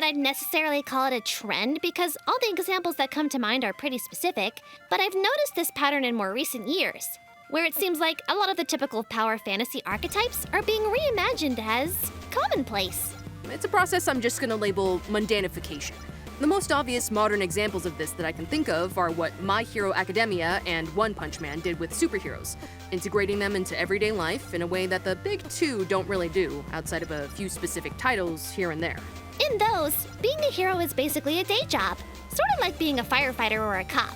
I'd necessarily call it a trend because all the examples that come to mind are pretty specific, but I've noticed this pattern in more recent years, where it seems like a lot of the typical power fantasy archetypes are being reimagined as commonplace. It's a process I'm just gonna label mundanification. The most obvious modern examples of this that I can think of are what My Hero Academia and One Punch Man did with superheroes, integrating them into everyday life in a way that the big two don't really do, outside of a few specific titles here and there. In those, being a hero is basically a day job, sort of like being a firefighter or a cop.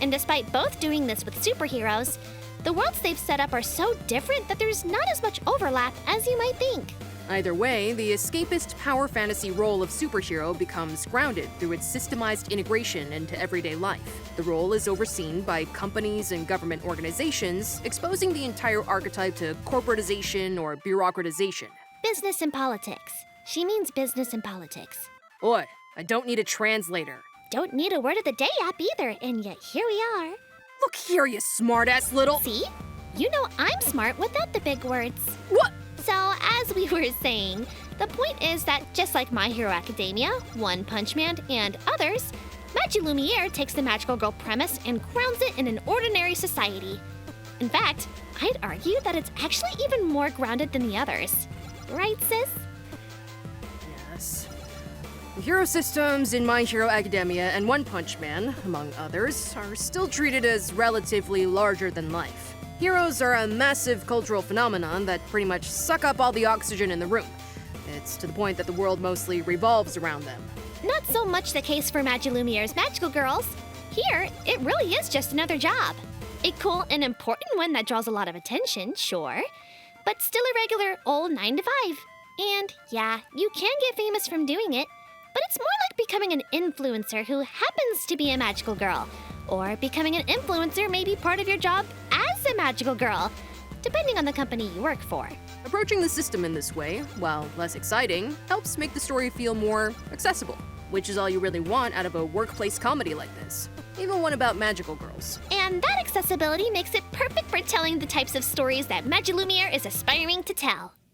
And despite both doing this with superheroes, the worlds they've set up are so different that there's not as much overlap as you might think. Either way, the escapist power fantasy role of superhero becomes grounded through its systemized integration into everyday life. The role is overseen by companies and government organizations, exposing the entire archetype to corporatization or bureaucratization. Business and politics. She means business and politics. Oi, I don't need a translator. Don't need a word of the day app either, and yet here we are. Look here, you smartass little— See? You know I'm smart without the big words. What? So, as we were saying, the point is that just like My Hero Academia, One Punch Man, and others, Magilumiere takes the magical girl premise and grounds it in an ordinary society. In fact, I'd argue that it's actually even more grounded than the others. Right, sis? Yes. The hero systems in My Hero Academia and One Punch Man, among others, are still treated as relatively larger than life. Heroes are a massive cultural phenomenon that pretty much suck up all the oxygen in the room. It's to the point that the world mostly revolves around them. Not so much the case for Magilumiere's magical girls. Here, it really is just another job. A cool and important one that draws a lot of attention, sure, but still a regular old 9 to 5. And yeah, you can get famous from doing it, but it's more like becoming an influencer who happens to be a magical girl, or becoming an influencer may be part of your job as a magical girl, depending on the company you work for. Approaching the system in this way, while less exciting, helps make the story feel more accessible, which is all you really want out of a workplace comedy like this, even one about magical girls. And that accessibility makes it perfect for telling the types of stories that Magilumiere is aspiring to tell.